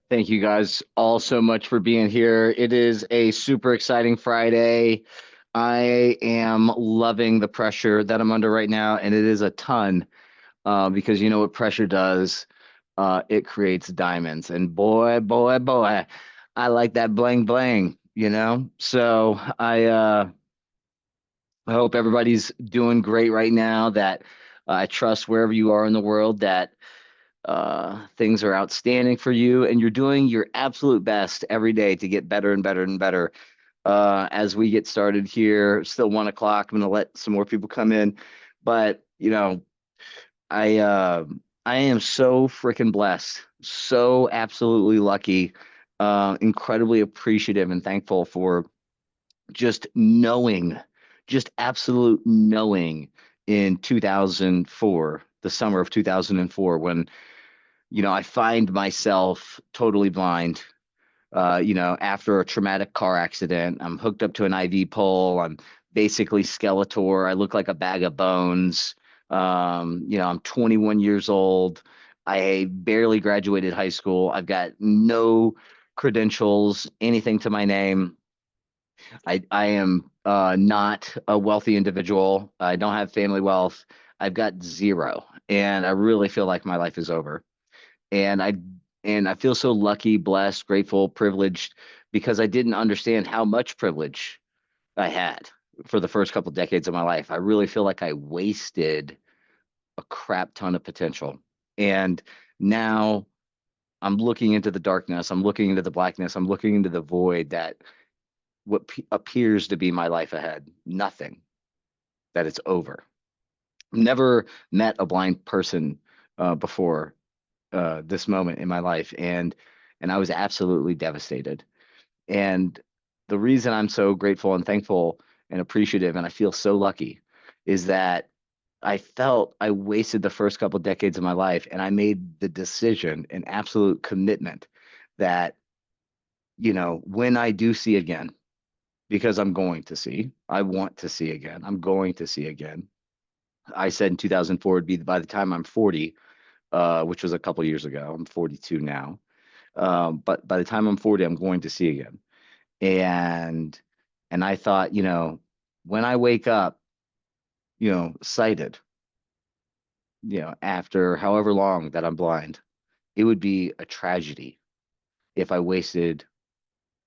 Thank you guys all so much for being here. It is a super exciting Friday. I am loving the pressure that I'm under right now, and it is a ton because you know what pressure does? It creates diamonds. And boy, boy, boy, I like that bling bling, you know? I hope everybody's doing great right now, that I trust wherever you are in the world that things are outstanding for you, and you're doing your absolute best every day to get better and better and better. As we get started here, still 1 o'clock. I'm going to let some more people come in, but I uh, I am so freaking blessed, so absolutely lucky, incredibly appreciative and thankful for just knowing, just absolute knowing in 2004, the summer of 2004, when I find myself totally blind. After a traumatic car accident, I'm hooked up to an IV pole. I'm basically Skeletor. I look like a bag of bones. I'm 21 years old. I barely graduated high school. I've got no credentials, anything to my name. I am not a wealthy individual. I don't have family wealth. I've got zero, and I really feel like my life is over. And I feel so lucky, blessed, grateful, privileged because I didn't understand how much privilege I had for the first couple decades of my life. I really feel like I wasted a crap ton of potential. And now I'm looking into the darkness, I'm looking into the blackness, I'm looking into the void that appears to be my life ahead. Nothing, that it's over. Never met a blind person before this moment in my life, and I was absolutely devastated. And the reason I'm so grateful and thankful and appreciative, and I feel so lucky, is that I felt I wasted the first couple decades of my life, and I made the decision, an absolute commitment, that when I do see again, because I'm going to see, I want to see again, I'm going to see again. I said in 2004 it'd be by the time I'm 40, which was a couple years ago. I'm 42 now. But by the time I'm 40, I'm going to see again. And I thought, when I wake up, sighted, after however long that I'm blind, it would be a tragedy if I wasted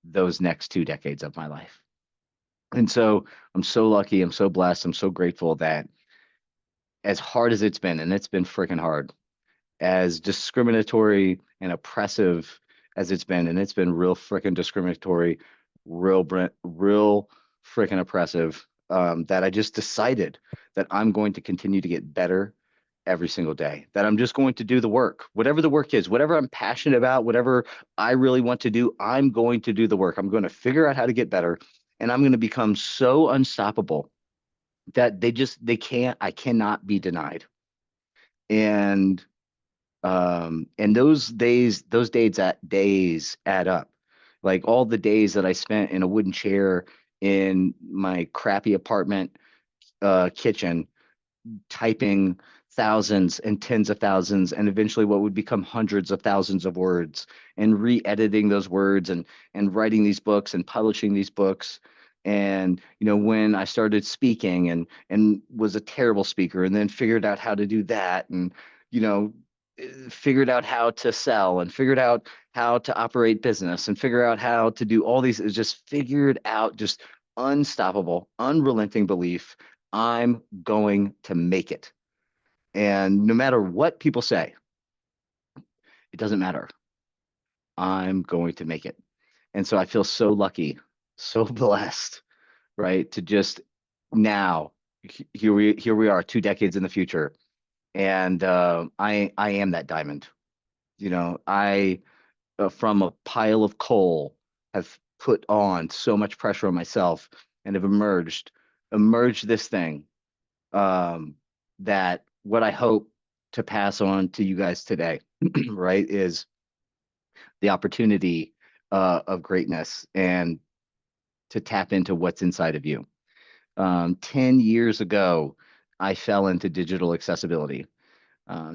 those next 2 decades of my life. And so I'm so lucky, I'm so blessed, I'm so grateful that as hard as it's been, and it's been freaking hard, as discriminatory and oppressive as it's been, and it's been real freaking discriminatory, real freaking oppressive, that I just decided that I'm going to continue to get better every single day, that I'm just going to do the work, whatever the work is, whatever I'm passionate about, whatever I really want to do, I'm going to do the work. I'm going to figure out how to get better, and I'm going to become so unstoppable that they can't, I cannot be denied. And those days add up. Like all the days that I spent in a wooden chair in my crappy apartment kitchen, typing thousands and tens of thousands and eventually what would become hundreds of thousands of words, and re-editing those words, and writing these books and publishing these books. And when I started speaking, and was a terrible speaker, and then figured out how to do that, and you know figured out how to sell, and figured out how to operate business, and figure out how to do all these, is just figured out, just unstoppable, unrelenting belief. I'm going to make it. And no matter what people say, it doesn't matter. I'm going to make it. And so I feel so lucky, so blessed, right? To just now, here we are, 2 decades in the future, and I am that diamond. I, from a pile of coal, have put on so much pressure on myself, and have emerged this thing, that what I hope to pass on to you guys today, right, is the opportunity of greatness, and to tap into what's inside of you. 10 years ago, I fell into digital accessibility.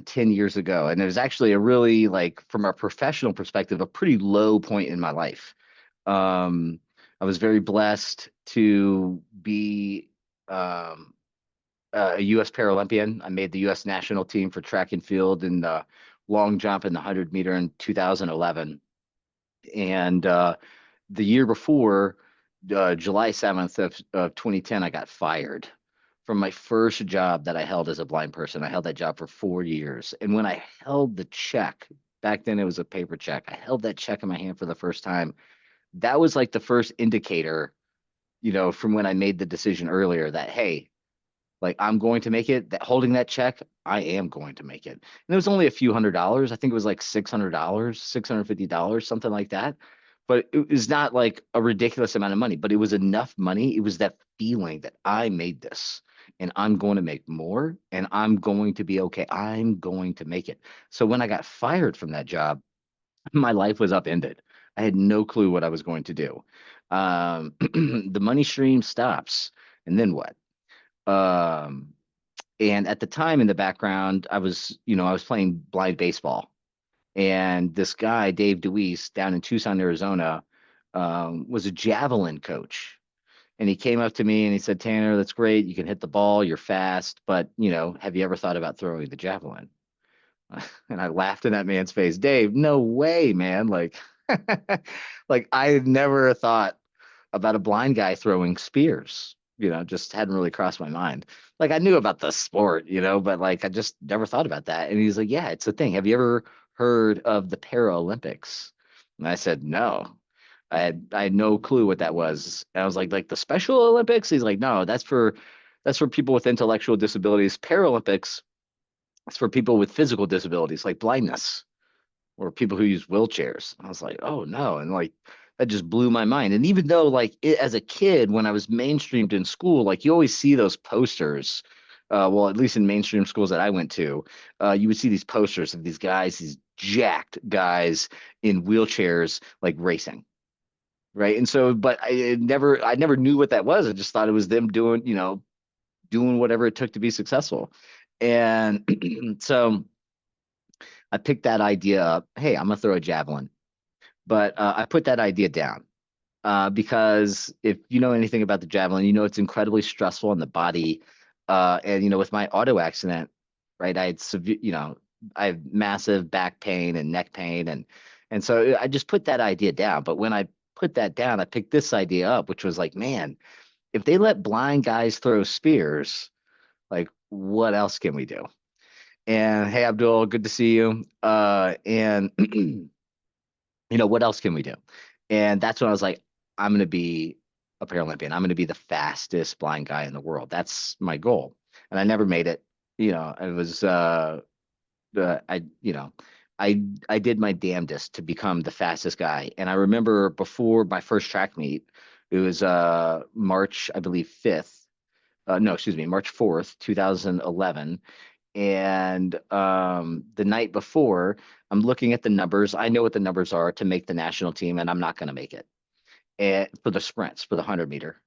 10 years ago. And it was actually a really, like, from a professional perspective, a pretty low point in my life. Um, I was very blessed to be um, a U.S. Paralympian. I made the U.S. national team for track and field and long jump in the 100 meter in 2011. And the year before, July 7th of 2010, I got fired from my first job that I held as a blind person. I held that job for 4 years. And when I held the check, back then it was a paper check, I held that check in my hand for the first time. That was like the first indicator, from when I made the decision earlier that, hey, like, I'm going to make it. That holding that check, I am going to make it. And it was only a few $100s. I think it was like $600, $650, something like that. But it was not like a ridiculous amount of money, but it was enough money. It was that feeling that I made this and I'm going to make more and I'm going to be okay. I'm going to make it. So when I got fired from that job, my life was upended. I had no clue what I was going to do. The money stream stops. And then what? Um, and at the time in the background, I was playing blind baseball. And this guy, Dave DeWeese, down in Tucson, Arizona, was a javelin coach. And he came up to me and he said, Tanner, that's great. You can hit the ball, you're fast, but have you ever thought about throwing the javelin? And I laughed in that man's face. Dave, no way, man. Like, like I had never thought about a blind guy throwing spears. Just hadn't really crossed my mind. Like I knew about the sport, but like I just never thought about that. And he's like, yeah, it's a thing. Have you ever heard of the Paralympics? And I said, no. I had no clue what that was. And I was like the Special Olympics? He's like, no, that's for people with intellectual disabilities. Paralympics, it's for people with physical disabilities like blindness or people who use wheelchairs. I was like, oh no. And like that just blew my mind. And even though as a kid, when I was mainstreamed in school, like you always see those posters. Well, at least in mainstream schools that I went to, you would see these posters of these guys, these jacked guys in wheelchairs, like racing. Right. And so, but I never knew what that was. I just thought it was them doing whatever it took to be successful. And so I picked that idea up. Hey, I'm gonna throw a javelin, but I put that idea down because if you know anything about the javelin, it's incredibly stressful on the body. And with my auto accident, right, I had severe, I have massive back pain and neck pain, and so I just put that idea down. But when I put that down, I picked this idea up, which was like, man, if they let blind guys throw spears, like what else can we do? And hey, Abdul, good to see you. And what else can we do? And that's when I was like, I'm going to be a Paralympian. I'm going to be the fastest blind guy in the world. That's my goal. And I never made it. I was, I, I did my damnedest to become the fastest guy. And I remember before my first track meet, it was March, I believe, 5th. No, excuse me, March 4th, 2011. And the night before, I'm looking at the numbers. I know what the numbers are to make the national team, and I'm not going to make it. And for the sprints, for the 100 meter,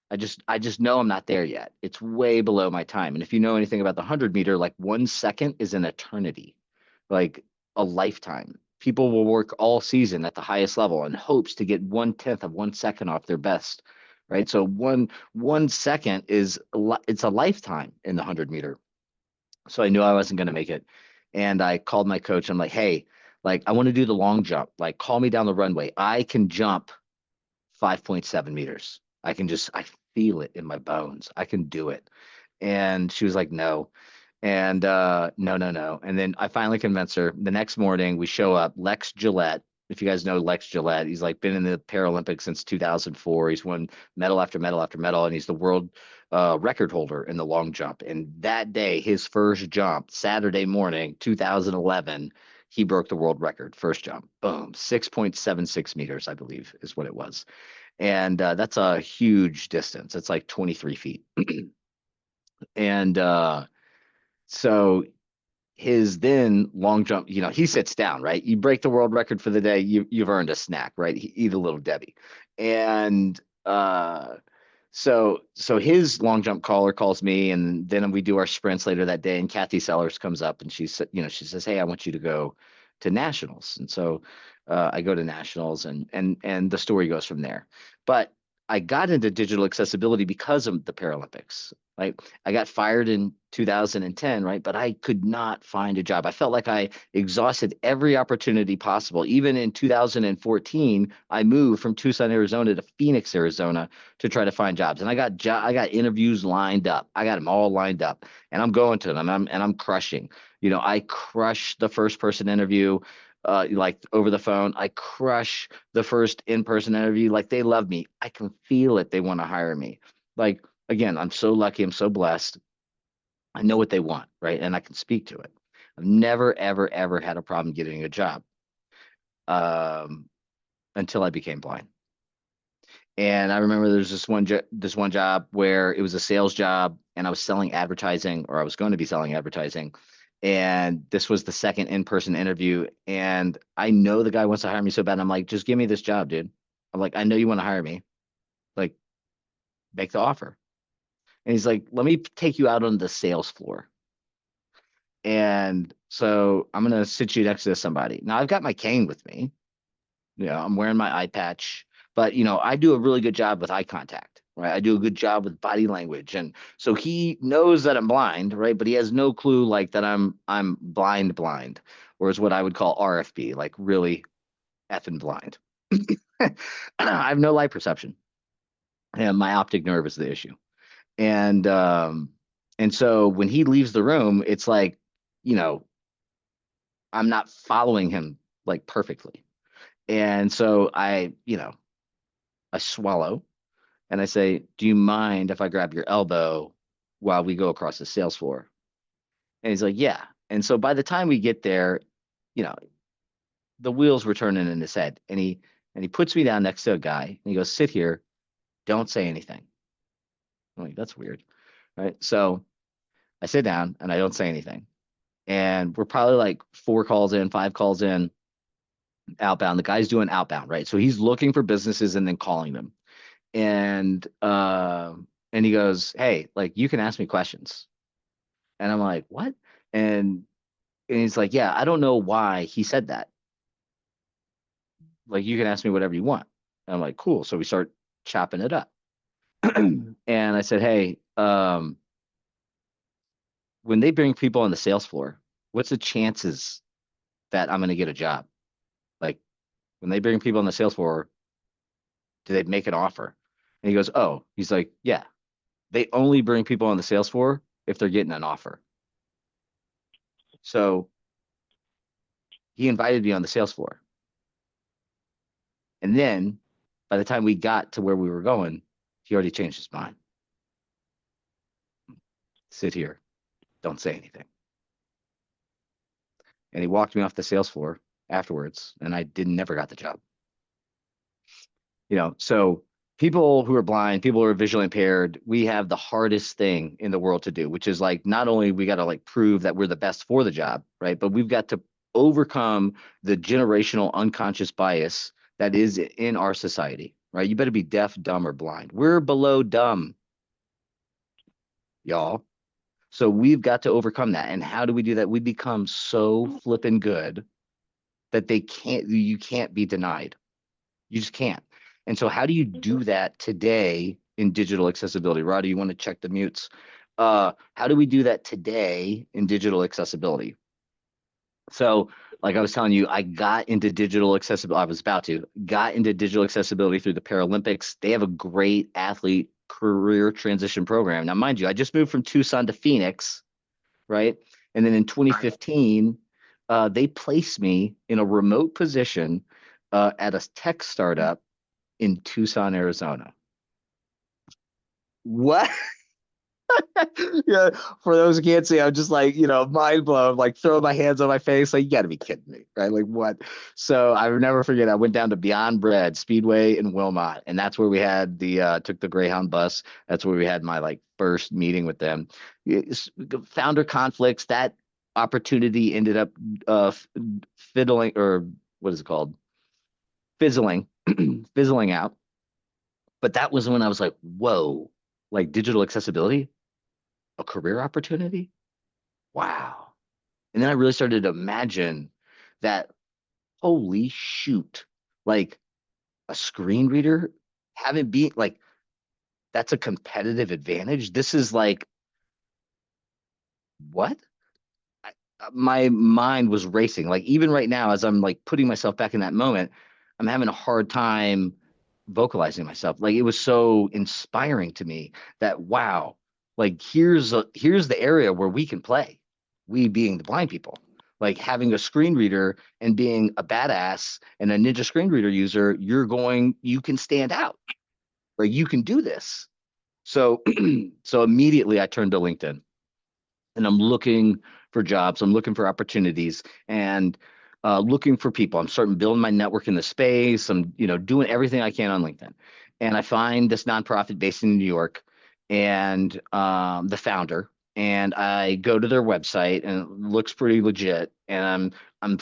I just know I'm not there yet. It's way below my time. And if you know anything about the 100 meter, like 1 second is an eternity, like a lifetime. People will work all season at the highest level in hopes to get 1/10 of 1 second off their best, right? So one second it's a lifetime in the 100 meter. So I knew I wasn't going to make it. And I called my coach. I'm like, hey, like, I want to do the long jump. Like, call me down the runway. I can jump 5.7 meters. I feel it in my bones. I can do it. And she was like, no. And no, no, no. And then I finally convinced her. The next morning, we show up. Lex Gillette, if you guys know Lex Gillette, he's like been in the Paralympics since 2004. He's won medal after medal after medal, and he's the world record holder in the long jump. And that day, his first jump, Saturday morning, 2011, he broke the world record. First jump, boom, 6.76 meters, I believe, is what it was. And that's a huge distance. It's like 23 feet. And so his then long jump, he sits down, right? You break the world record for the day, you've earned a snack, right? Eat a little Debbie. And So his long jump caller calls me, and then we do our sprints later that day. And Kathy Sellers comes up, and she said, she says, "Hey, I want you to go to nationals." And so I go to nationals, and the story goes from there. But I got into digital accessibility because of the Paralympics. Right, I got fired in 2010, right? But I could not find a job. I felt like I exhausted every opportunity possible. Even in 2014, I moved from Tucson, Arizona to Phoenix, Arizona to try to find jobs. And I got interviews lined up. I got them all lined up, and I'm going to them. I'm crushing. I crush the first person interview, like over the phone. I crush the first in-person interview. Like they love me. I can feel it. They want to hire me. Like again, I'm so lucky. I'm so blessed. I know what they want, right? And I can speak to it. I've never, ever, ever had a problem getting a job, um, until I became blind. And I remember there's this one job where it was a sales job, and I was selling advertising, or I was going to be selling advertising. And this was the second in-person interview. And I know the guy wants to hire me so bad. I'm like, just give me this job, dude. I'm like, I know you want to hire me. Like, make the offer. And he's like, let me take you out on the sales floor. And so I'm gonna sit you next to somebody. Now I've got my cane with me. I'm wearing my eye patch, but I do a really good job with eye contact, right? I do a good job with body language, and so he knows that I'm blind, right? But he has no clue like that I'm blind, or is what I would call RFB, like really effing blind. I have no light perception, and my optic nerve is the issue. And so when he leaves the room, it's like, you know, I'm not following him like perfectly. And so I swallow and I say, "Do you mind if I grab your elbow while we go across the sales floor?" And he's like, "Yeah." And so by the time we get there, you know, the wheels were turning in his head, and he puts me down next to a guy and he goes, "Sit here, don't say anything." I'm like, "That's weird." Right? So I sit down and I don't say anything. And we're probably like 4 calls in, 5 calls in, outbound. The guy's doing outbound, right? So he's looking for businesses and then calling them. And he goes, "Hey, like you can ask me questions." And I'm like, "What?" And he's like, "Yeah, I don't know why he said that. Like you can ask me whatever you want." And I'm like, "Cool." So we start chopping it up. And I said, "Hey, when they bring people on the sales floor, what's the chances that I'm going to get a job? Like when they bring people on the sales floor, do they make an offer?" And he goes, "Oh," he's like, "Yeah, they only bring people on the sales floor if they're getting an offer." So he invited me on the sales floor. And then by the time we got to where we were going, he already changed his mind. "Sit here, don't say anything." And he walked me off the sales floor afterwards, and I did never got the job. So people who are blind, people who are visually impaired, we have the hardest thing in the world to do, which is like not only we got to like prove that we're the best for the job, right? But we've got to overcome the generational unconscious bias that is in our society, right? You better be deaf, dumb, or blind. We're below dumb, y'all. So we've got to overcome that. And how do we do that? We become so flippin' good that you can't be denied. You just can't. And so how do you do that today in digital accessibility? Roddy, you want to check the mutes? How do we do that today in digital accessibility? So, like I was telling you, I got into digital accessibility. I was about to got into digital accessibility through the Paralympics. They have a great athlete career transition program. Now, mind you, I just moved from Tucson to Phoenix, right? And then in 2015, they placed me in a remote position at a tech startup in Tucson, Arizona. What? Yeah, for those who can't see, I'm just like, mind blown, like throwing my hands on my face. Like, you got to be kidding me, right? Like, what? So I will never forget. I went down to Beyond Bread Speedway in Wilmot, and that's where we had took the Greyhound bus. That's where we had my like first meeting with them. Founder conflicts. That opportunity ended up fiddling, or what is it called? Fizzling, fizzling out. But that was when I was like, whoa, like digital accessibility, a career opportunity? Wow. And then I really started to imagine that, holy shoot, like a screen reader having been like, that's a competitive advantage. This is like, what? My mind was racing. Like even right now, as I'm like putting myself back in that moment, I'm having a hard time vocalizing myself. Like it was so inspiring to me that wow, like here's the area where we can play. We being the blind people, like having a screen reader and being a badass and a ninja screen reader user, you can stand out. Like you can do this. So so immediately I turned to LinkedIn and I'm looking for jobs. I'm looking for opportunities and looking for people. I'm starting building my network in the space. I'm, doing everything I can on LinkedIn. And I find this nonprofit based in New York and the founder. And I go to their website and it looks pretty legit. And I'm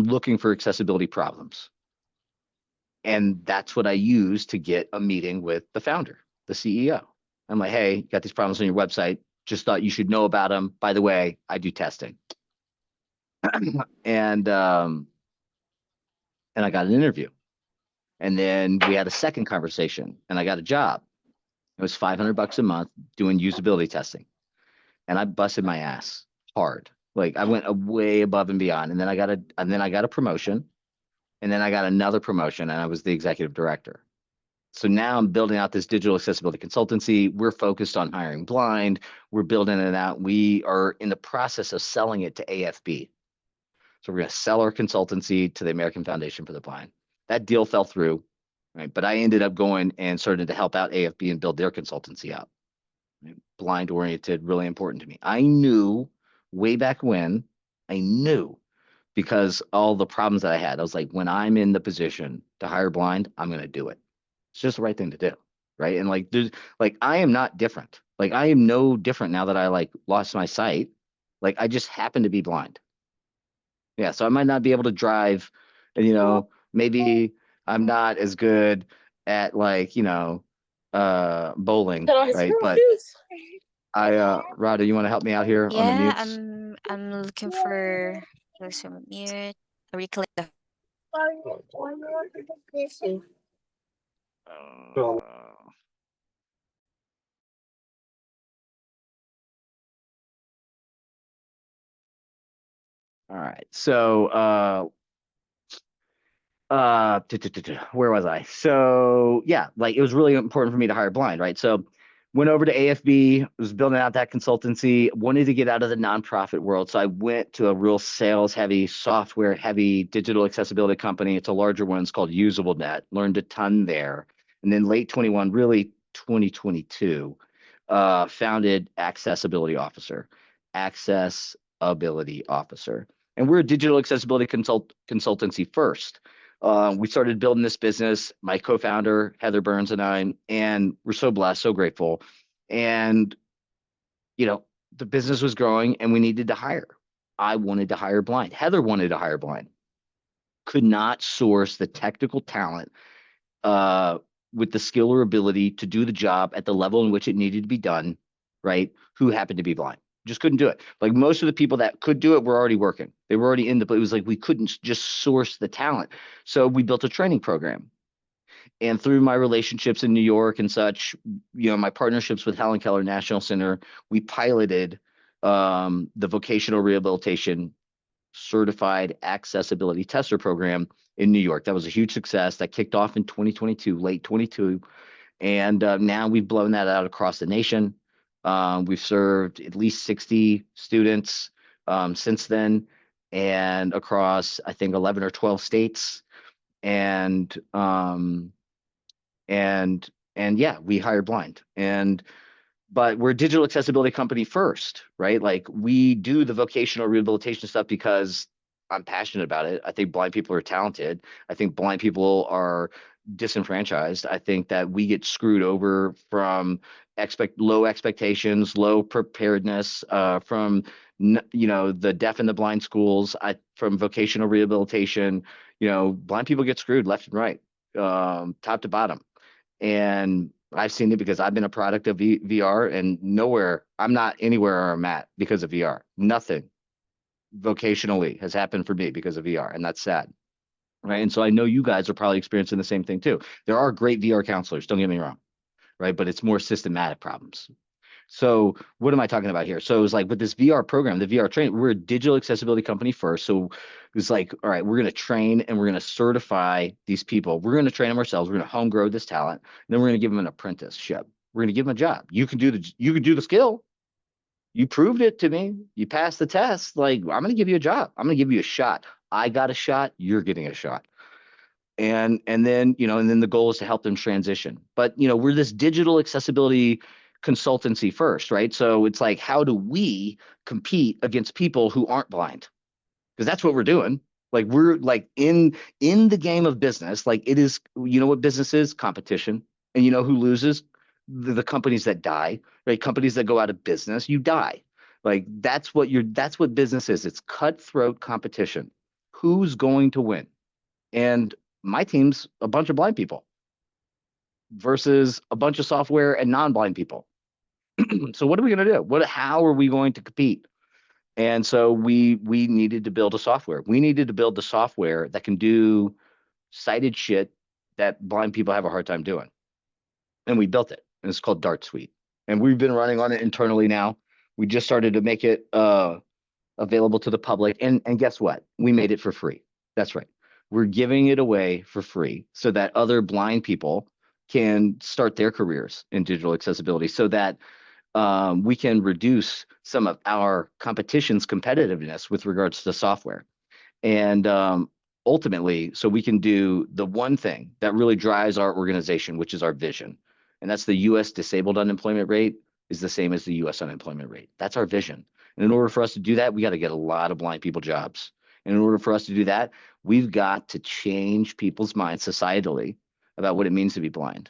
looking for accessibility problems. And that's what I use to get a meeting with the founder, the CEO. I'm like, hey, you got these problems on your website. Just thought you should know about them. By the way, I do testing. And and I got an interview. And then we had a second conversation and I got a job. It was $500 a month doing usability testing. And I busted my ass hard. Like I went way above and beyond. And then I got a promotion. And then I got another promotion and I was the executive director. So now I'm building out this digital accessibility consultancy. We're focused on hiring blind. We're building it out. We are in the process of selling it to AFB. So we're going to sell our consultancy to the American Foundation for the Blind. That deal fell through, right? But I ended up going and started to help out AFB and build their consultancy out. Right? Blind oriented, really important to me. I knew way back when, I knew because all the problems that I had, I was like, when I'm in the position to hire blind, I'm going to do it. It's just the right thing to do. Right. And like, I am not different. Like, I am no different now that I like lost my sight. Like, I just happen to be blind. Yeah. So I might not be able to drive and, maybe I'm not as good at like, bowling. Right. But Rada, you want to help me out here on the Yeah, mutes? I'm looking for those who mute. Reclick the Uh, all right. So, where was I? So yeah, like it was really important for me to hire blind, right? So went over to AFB, was building out that consultancy, wanted to get out of the nonprofit world. So I went to a real sales heavy, software heavy digital accessibility company. It's a larger one. It's called UsableNet. Learned a ton there. And then late 21, really 2022, founded Accessibility Officer. And we're a digital accessibility consultancy first. We started building this business, my co-founder, Heather Burns and I, and we're so blessed, so grateful. And, you know, the business was growing and we needed to hire. I wanted to hire blind. Heather wanted to hire blind. Could not source the technical talent uh, with the skill or ability to do the job at the level in which it needed to be done, right? Who happened to be blind. Just couldn't do it. Like most of the people that could do it were already working. They were already in the, but it was like we couldn't just source the talent. So we built a training program. And through my relationships in New York and such, my partnerships with Helen Keller National Center, we piloted the vocational rehabilitation certified accessibility tester program in New York. That was a huge success. That kicked off in 2022, late 22. And now we've blown that out across the nation. We've served at least 60 students since then and across, I think, 11 or 12 states. And and yeah, we hire blind. But we're a digital accessibility company first, right? Like we do the vocational rehabilitation stuff because I'm passionate about it. I think blind people are talented. I think blind people are disenfranchised. I think that we get screwed over from low expectations, low preparedness, from the deaf and the blind schools. From vocational rehabilitation, blind people get screwed left and right, top to bottom. And I've seen it because I've been a product of VR, and I'm not anywhere where I'm at because of VR. Nothing vocationally has happened for me because of VR, and that's sad. Right. And so I know you guys are probably experiencing the same thing too. There are great VR counselors, don't get me wrong, right? But it's more systematic problems. So what am I talking about here? So it was like with this VR program, the VR training, we're a digital accessibility company first. So it was like, all right, we're going to train and we're going to certify these people. We're going to train them ourselves. We're going to home grow this talent. And then we're going to give them an apprenticeship. We're going to give them a job. You can do the skill. You proved it to me. You passed the test. Like, I'm going to give you a job. I'm going to give you a shot. I got a shot. You're getting a shot. And then and then the goal is to help them transition. But we're this digital accessibility consultancy first, right? So it's like, how do we compete against people who aren't blind? Because that's what we're doing. Like, we're like in the game of business. Like, it is, what business is? Competition. And you know who loses? The companies that die, right? Companies that go out of business, you die. Like, that's what business is. It's cutthroat competition. Who's going to win? And my team's a bunch of blind people versus a bunch of software and non-blind people. So what are we going to do? How are we going to compete? And so we needed to build a software. We needed to build the software that can do sighted shit that blind people have a hard time doing. And we built it. And it's called DARTSuite. And we've been running on it internally now. We just started to make it available to the public. And guess what? We made it for free. That's right. We're giving it away for free so that other blind people can start their careers in digital accessibility, so that we can reduce some of our competition's competitiveness with regards to software. And ultimately, so we can do the one thing that really drives our organization, which is our vision. And that's the US disabled unemployment rate is the same as the US unemployment rate. That's our vision. And in order for us to do that, we got to get a lot of blind people jobs. And in order for us to do that, we've got to change people's minds societally about what it means to be blind.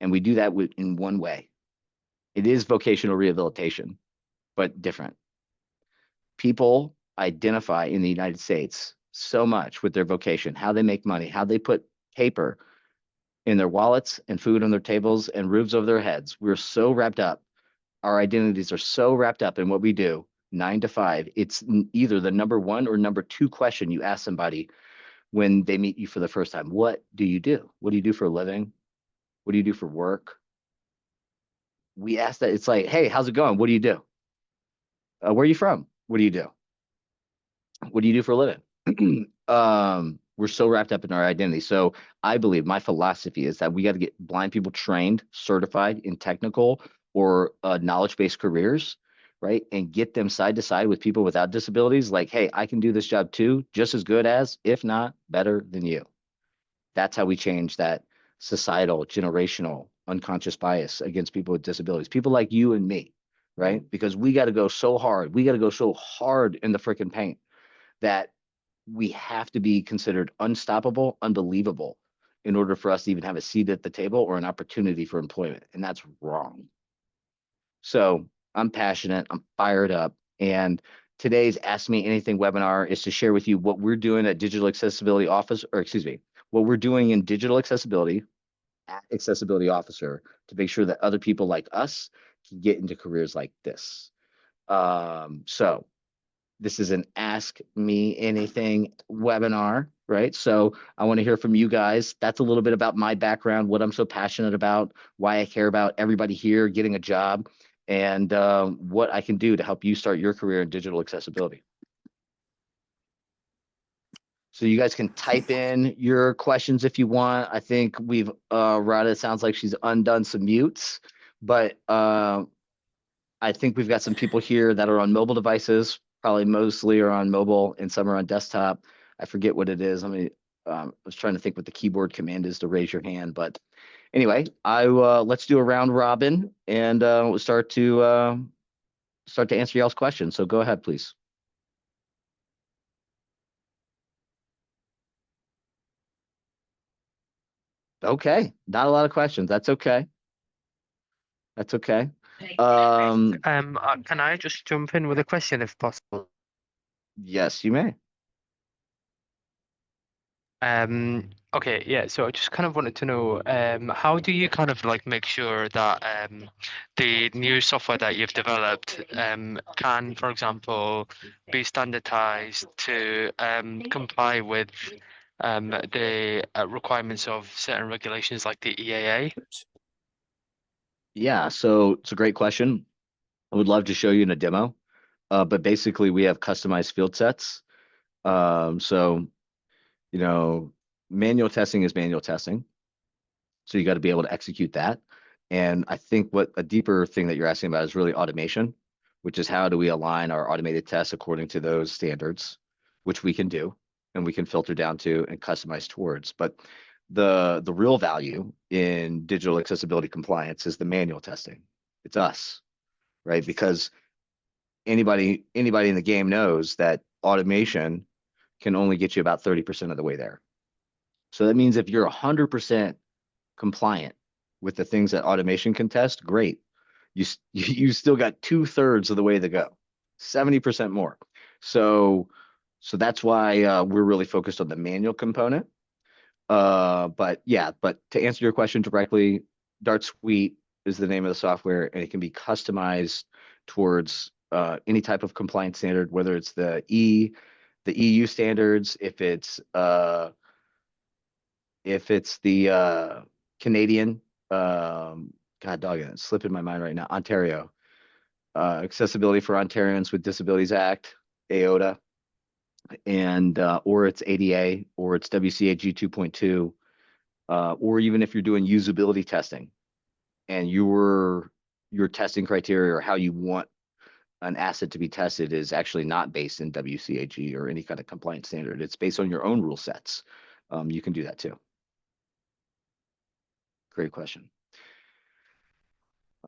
And we do that in one way. It is vocational rehabilitation, but different. People identify in the United States so much with their vocation, how they make money, how they put paper in their wallets and food on their tables and roofs over their heads. We're so wrapped up. Our identities are so wrapped up in what we do, 9 to 5. It's either the number one or number two question you ask somebody when they meet you for the first time. What do you do? What do you do for a living? What do you do for work? We ask that. It's like, hey, how's it going? What do you do? Where are you from? What do you do? What do you do for a living? We're so wrapped up in our identity. So I believe my philosophy is that we got to get blind people trained, certified in technical or knowledge-based careers, right? And get them side to side with people without disabilities. Like, hey, I can do this job too, just as good as, if not better than you. That's how we change that societal, generational, unconscious bias against people with disabilities, people like you and me, right? Because we got to go so hard. We got to go so hard in the freaking paint that we have to be considered unstoppable, unbelievable in order for us to even have a seat at the table or an opportunity for employment. And that's wrong. So I'm passionate, I'm fired up. And today's Ask Me Anything webinar is to share with you what we're doing at Digital Accessibility Office, or excuse me, what we're doing in digital accessibility at Accessibility Officer to make sure that other people like us can get into careers like this. So this is an Ask Me Anything webinar, right? So I want to hear from you guys. That's a little bit about my background, what I'm so passionate about, why I care about everybody here getting a job, and what I can do to help you start your career in digital accessibility. So you guys can type in your questions if you want. I think we've, Rada, sounds like she's undone some mutes, but I think we've got some people here that are on mobile devices, probably mostly are on mobile and some are on desktop. I forget what it is. I was trying to think what the keyboard command is to raise your hand, but anyway, let's do a round robin and we'll start to answer y'all's questions. So go ahead, please. Okay, not a lot of questions. That's okay. That's okay. Can I just jump in with a question if possible? Yes, you may. Okay, yeah, so I just kind of wanted to know, how do you kind of like make sure that the new software that you've developed can, for example, be standardized to comply with the requirements of certain regulations like the EAA? Yeah, so it's a great question. I would love to show you in a demo, but basically we have customized field sets. So, you know, manual testing is manual testing. So you got to be able to execute that. And I think what a deeper thing that you're asking about is really automation, which is how do we align our automated tests according to those standards, which we can do and we can filter down to and customize towards. But the real value in digital accessibility compliance is the manual testing. It's us, right? Because anybody in the game knows that automation can only get you about 30% of the way there. So that means if you're 100% compliant with the things that automation can test, great. You still got 2/3 of the way to go, 70% more. So that's why we're really focused on the manual component. But yeah, but to answer your question directly, DARTSuite is the name of the software, and it can be customized towards any type of compliance standard, whether it's the EU standards, if it's the Canadian, God dog it, it's slipping my mind right now, Ontario, Accessibility for Ontarians with Disabilities Act, AOTA, and or it's ADA, or it's WCAG 2.2, or even if you're doing usability testing and your testing criteria or how you want an asset to be tested is actually not based in WCAG or any kind of compliance standard. It's based on your own rule sets. You can do that too. Great question.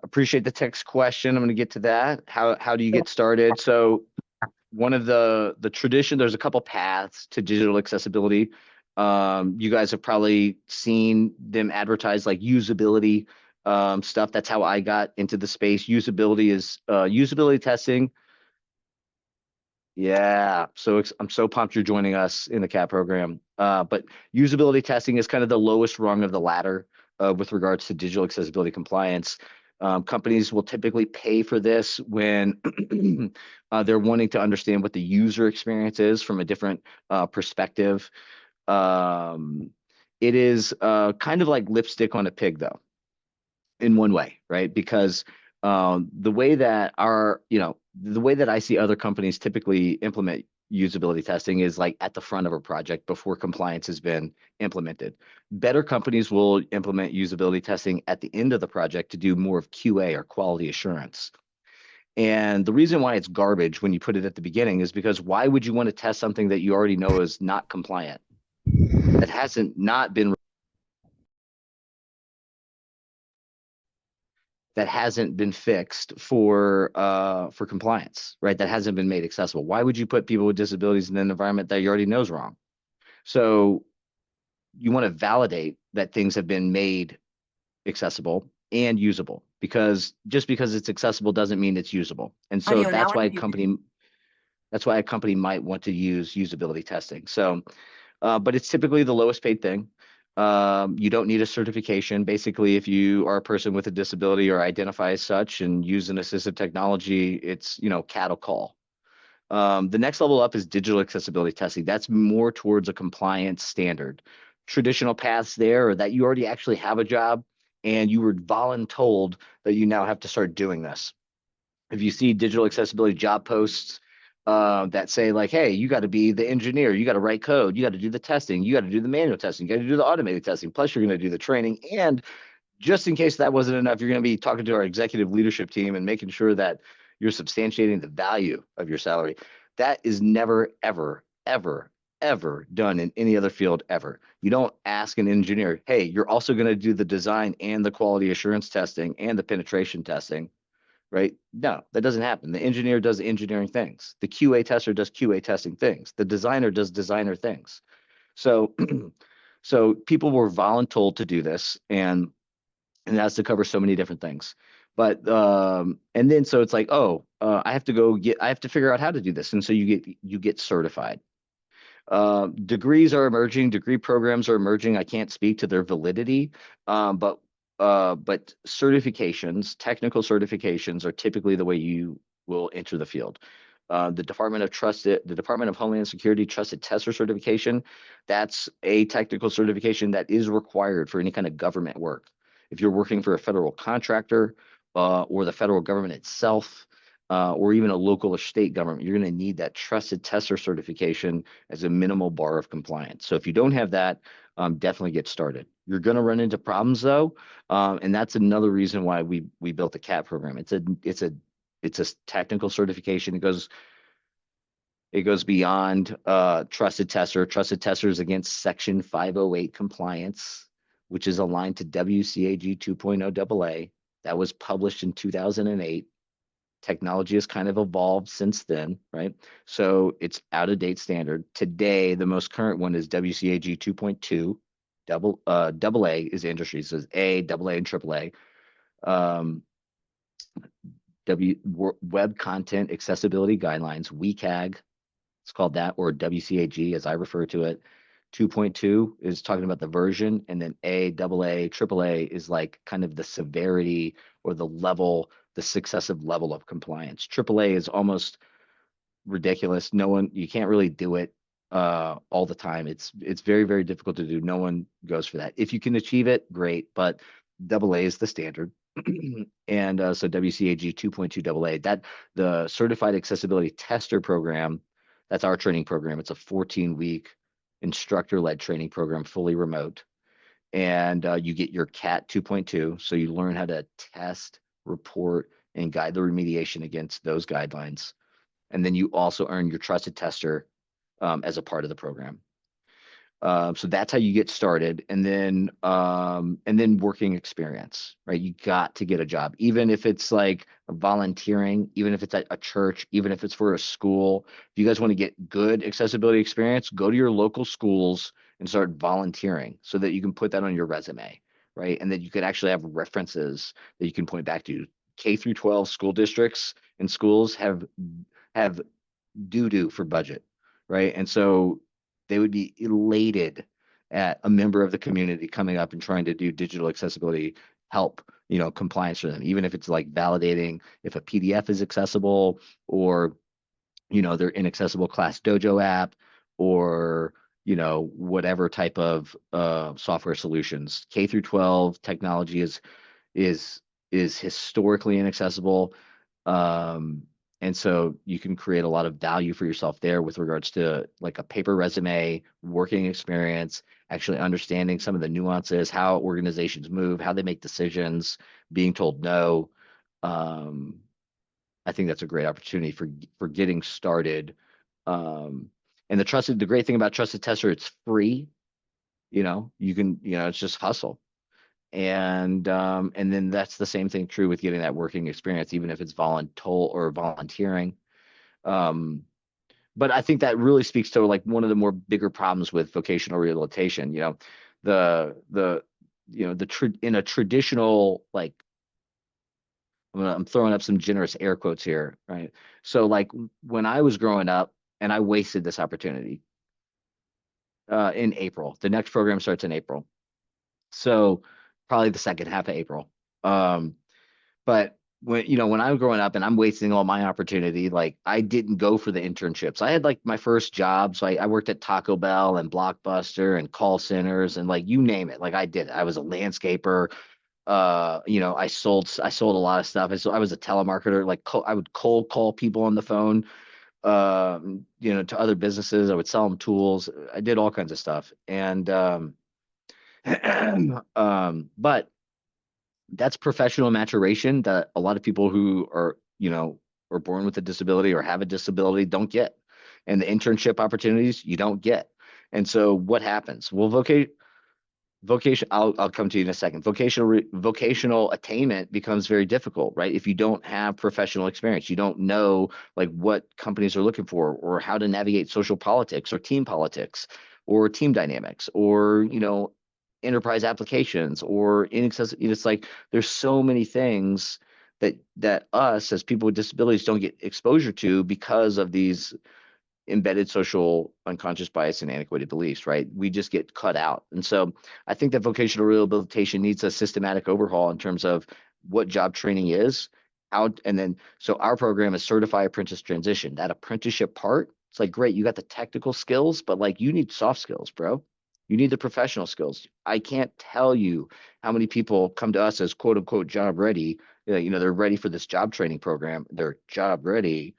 Appreciate the text question. I'm going to get to that. How do you get started? So one of the tradition, there's a couple paths to digital accessibility. You guys have probably seen them advertise like usability stuff. That's how I got into the space. Usability is usability testing. Yeah, so I'm so pumped you're joining us in the CAT program. But usability testing is kind of the lowest rung of the ladder with regards to digital accessibility compliance. Companies will typically pay for this when they're wanting to understand what the user experience is from a different perspective. Um, it is kind of like lipstick on a pig, though, in one way, right? Because the way that the way that I see other companies typically implement usability testing is like at the front of a project before compliance has been implemented. Better companies will implement usability testing at the end of the project to do more of QA or quality assurance. And the reason why it's garbage when you put it at the beginning is because why would you want to test something that you already know is not compliant, that hasn't not been that hasn't been fixed for compliance, right? That hasn't been made accessible. Why would you put people with disabilities in an environment that you already know is wrong? So you want to validate that things have been made accessible and usable, because just because it's accessible doesn't mean it's usable. And so Audio now unmuted. that's why a company might want to use usability testing. So but it's typically the lowest paid thing. You don't need a certification. Basically, if you are a person with a disability or identify as such and use an assistive technology, it's, cattle call. The next level up is digital accessibility testing. That's more towards a compliance standard. Traditional paths there are that you already actually have a job and you were voluntold that you now have to start doing this. If you see digital accessibility job posts that say like, hey, you got to be the engineer, you got to write code, you got to do the testing, you got to do the manual testing, you got to do the automated testing, plus you're going to do the training. And just in case that wasn't enough, you're going to be talking to our executive leadership team and making sure that you're substantiating the value of your salary. That is never, ever, ever, ever done in any other field ever. You don't ask an engineer, hey, you're also going to do the design and the quality assurance testing and the penetration testing, right? No, that doesn't happen. The engineer does engineering things. The QA tester does QA testing things. The designer does designer things. So, so people were voluntold to do this, and that's to cover so many different things. But and then so it's like, oh, I have to figure out how to do this, and so you get certified. Degrees are emerging, degree programs are emerging. I can't speak to their validity, but certifications, technical certifications are typically the way you will enter the field. The Department of Homeland Security Trusted Tester certification, that's a technical certification that is required for any kind of government work. If you're working for a federal contractor or the federal government itself, or even a local or state government, you're going to need that trusted tester certification as a minimal bar of compliance. So if you don't have that, definitely get started. You're going to run into problems though, and that's another reason why we built the CAT program. It's a technical certification. It goes beyond trusted tester. Trusted tester is against Section 508 compliance, which is aligned to WCAG 2.0 AA. That was published in 2008. Technology has kind of evolved since then, right? So it's out of date standard. Today, the most current one is WCAG 2.2. Double A is industry. So it's A, double A, and triple A. Web Content Accessibility Guidelines, WCAG, it's called that, or WCAG as I refer to it. 2.2 is talking about the version, and then A, double A, triple A is like kind of the severity or the level, the successive level of compliance. Triple A is almost ridiculous. You can't really do it all the time. It's very, very difficult to do. No one goes for that. If you can achieve it, great, but double A is the standard. And so WCAG 2.2 AA, that the Certified Accessibility Tester program, that's our training program. It's a 14-week instructor-led training program, fully remote. And you get your CAT 2.2. So you learn how to test, report, and guide the remediation against those guidelines. And then you also earn your trusted tester as a part of the program. So that's how you get started, and then working experience, right? You got to get a job, even if it's like volunteering, even if it's at a church, even if it's for a school. If you guys want to get good accessibility experience, go to your local schools and start volunteering so that you can put that on your resume, right? And that you could actually have references that you can point back to. K through 12 school districts and schools have doo-doo for budget, right? And so they would be elated at a member of the community coming up and trying to do digital accessibility help, compliance for them, even if it's like validating if a PDF is accessible, or their inaccessible class dojo app, or whatever type of software solutions. K through 12 technology is historically inaccessible. And so you can create a lot of value for yourself there with regards to like a paper resume, working experience, actually understanding some of the nuances, how organizations move, how they make decisions, being told no. I think that's a great opportunity for getting started. And the great thing about Trusted Tester, it's free. You can, it's just hustle. And then that's the same thing true with getting that working experience, even if it's voluntold or volunteering. But I think that really speaks to like one of the more bigger problems with vocational rehabilitation. In a traditional, like, I'm throwing up some generous air quotes here, right? So like when I was growing up, and I wasted this opportunity in April. The next program starts in April. So probably the second half of April. But when I was growing up and I'm wasting all my opportunity, like I didn't go for the internships. I had like my first job. So I worked at Taco Bell and Blockbuster and call centers and like you name it. Like I did. I was a landscaper. I sold a lot of stuff. I was a telemarketer. Like I would cold call people on the phone, to other businesses. I would sell them tools. I did all kinds of stuff. And but that's professional maturation that a lot of people who are born with a disability or have a disability don't get. And the internship opportunities you don't get. And so what happens? Well, I'll come to you in a second. Vocational attainment becomes very difficult, right? If you don't have professional experience, you don't know like what companies are looking for, or how to navigate social politics or team politics or team dynamics, or enterprise applications or inaccessible. It's like there's so many things that us as people with disabilities don't get exposure to because of these embedded social unconscious bias and antiquated beliefs, right? We just get cut out. And so I think that vocational rehabilitation needs a systematic overhaul in terms of what job training is, how, and then so our program is Certify Apprentice Transition. That apprenticeship part, it's like great, you got the technical skills, but like you need soft skills, bro. You need the professional skills. I can't tell you how many people come to us as quote unquote job ready. You know, they're ready for this job training program. They're job ready.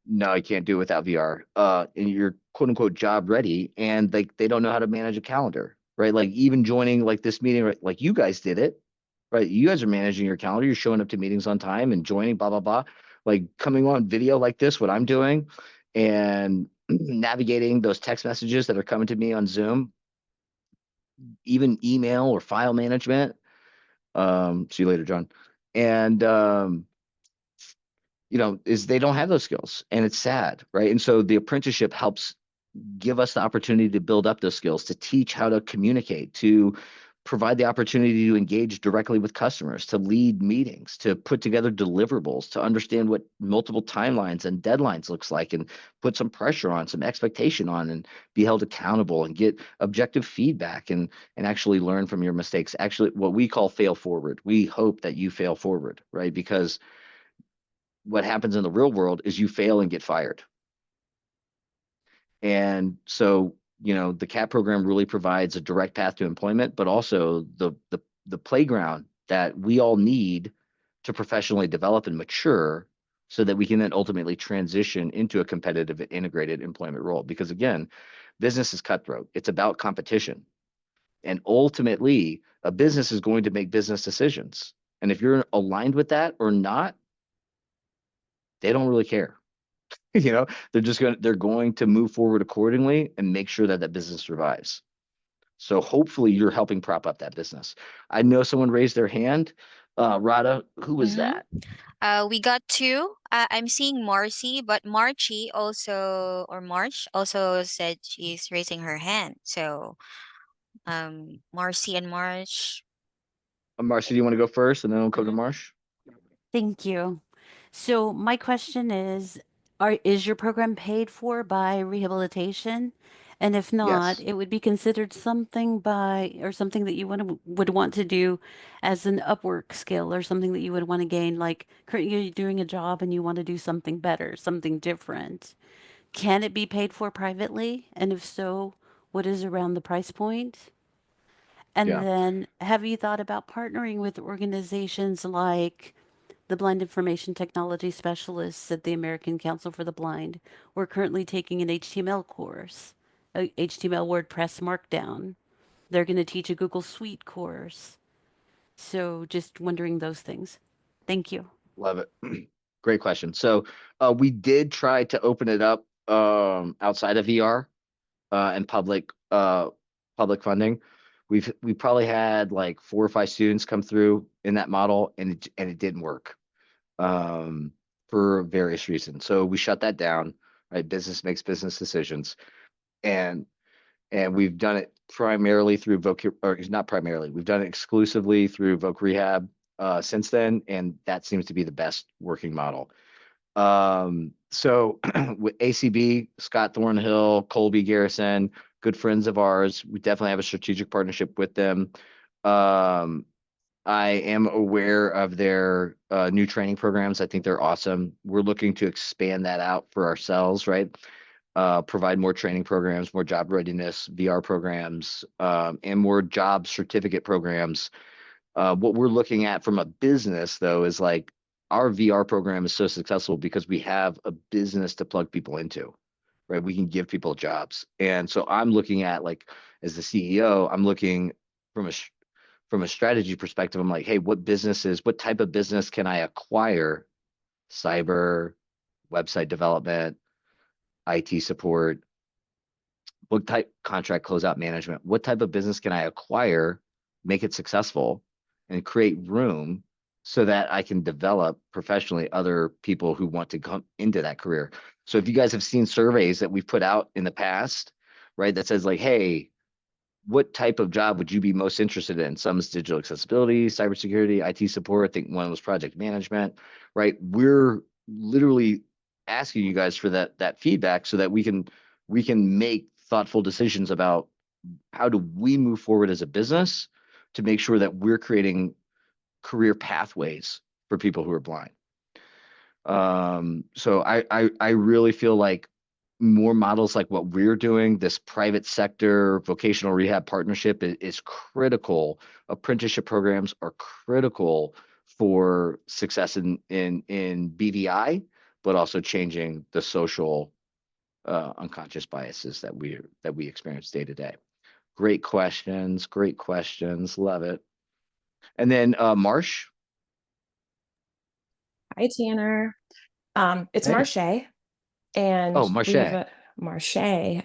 No, I can't do it without VR. And you're quote unquote job ready, and like they don't know how to manage a calendar, right? Like even joining like this meeting, right? Like you guys did it, right? You guys are managing your calendar. You're showing up to meetings on time and joining, blah blah blah. Like coming on video like this, what I'm doing, and navigating those text messages that are coming to me on Zoom, even email or file management. See you later, John. And you know, is they don't have those skills, and it's sad, right? And so the apprenticeship helps give us the opportunity to build up those skills, to teach how to communicate, to provide the opportunity to engage directly with customers, to lead meetings, to put together deliverables, to understand what multiple timelines and deadlines looks like, and put some pressure on, some expectation on, and be held accountable and get objective feedback and actually learn from your mistakes. Actually, what we call fail forward. We hope that you fail forward, right? Because what happens in the real world is you fail and get fired. And so, you know, the CAP program really provides a direct path to employment, but also the playground that we all need to professionally develop and mature so that we can then ultimately transition into a competitive integrated employment role. Because again, business is cutthroat. It's about competition. And ultimately, a business is going to make business decisions. And if you're aligned with that or not, they don't really care. You know, they're going to move forward accordingly and make sure that that business survives. So hopefully you're helping prop up that business. I know someone raised their hand. Rada, who was Mm-hmm. that? We got two. I'm seeing Marcy, but Marchie also, or March also said she's raising her hand. So, Marcy and March. Marcy, do you want to go first and then we'll come to Mm-hmm. Marsh? Thank you. So my question is your program paid for by rehabilitation? And if not, Yes. it would be considered something by or something that you would want to do as an Upwork skill or something that you would want to gain, like currently you're doing a job and you want to do something better, something different. Can it be paid for privately? And if so, what is around the price point? And Yeah. then have you thought about partnering with organizations like the Blind Information Technology Specialists at the American Council for the Blind? We're currently taking an HTML course, a HTML WordPress Markdown. They're going to teach a Google Suite course. So just wondering those things. Thank you. Love it. Great question. So we did try to open it up outside of VR and public funding. We probably had like 4 or 5 students come through in that model, and it didn't work for various reasons. So we shut that down. Right, business makes business decisions, and we've done it primarily through or not primarily. We've done it exclusively through Voc Rehab since then, and that seems to be the best working model. So with ACB, Scott Thornhill, Colby Garrison, good friends of ours, we definitely have a strategic partnership with them. I am aware of their new training programs. I think they're awesome. We're looking to expand that out for ourselves, right? Provide more training programs, more job readiness, VR programs, and more job certificate programs. What we're looking at from a business, though, is like our VR program is so successful because we have a business to plug people into, right? We can give people jobs. And so I'm looking at like, as the CEO, I'm looking from from a strategy perspective. I'm like, hey, what type of business can I acquire? Cyber, website development, IT support, what type contract closeout management, what type of business can I acquire, make it successful, and create room so that I can develop professionally other people who want to come into that career. So if you guys have seen surveys that we've put out in the past, right, that says like, hey, what type of job would you be most interested in? Some is digital accessibility, cybersecurity, IT support. I think one was project management, right? We're literally asking you guys for that feedback so that we can make thoughtful decisions about how do we move forward as a business to make sure that we're creating career pathways for people who are blind. So I really feel like more models like what we're doing, this private sector vocational rehab partnership is critical. Apprenticeship programs are critical for success in BVI, but also changing the social unconscious biases that we experience day to day. Great questions, love it. And then Marsh. Hi, Tanner. It's Hey. Marche, and Oh, Marche. we have a Marche.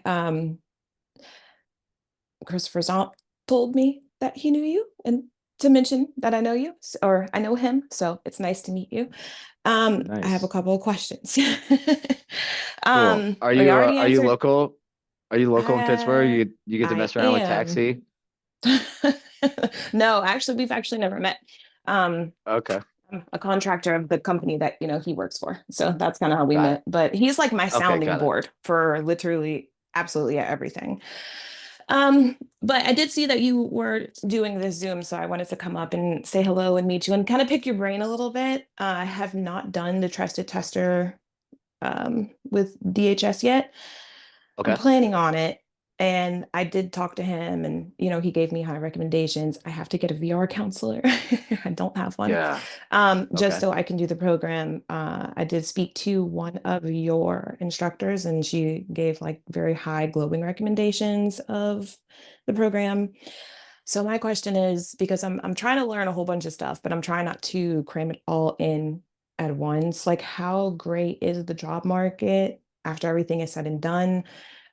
Christopher Zomp told me that he knew you and to mention that I know you, or I know him, so it's nice to meet you. I have a Nice. couple of questions. Cool. We already Are you answered. local? Are you local in Pittsburgh? You get to I mess around with am. taxi? No, actually, we've actually never met. Okay. I'm a contractor of the company that he works for, so that's kind of how we Got met. it. But he's like my Okay, sounding got it. board for literally absolutely everything. But I did see that you were doing this Zoom, so I wanted to come up and say hello and meet you and kind of pick your brain a little bit. I have not done the trusted tester with DHS yet. I'm Okay. planning on it. And I did talk to him and, he gave me high recommendations. I have to get a VR counselor. I don't have one. Yeah. Just Okay. so I can do the program. I did speak to one of your instructors and she gave like very high glowing recommendations of the program. So my question is, because I'm trying to learn a whole bunch of stuff, but I'm trying not to cram it all in at once. Like, how great is the job market after everything is said and done?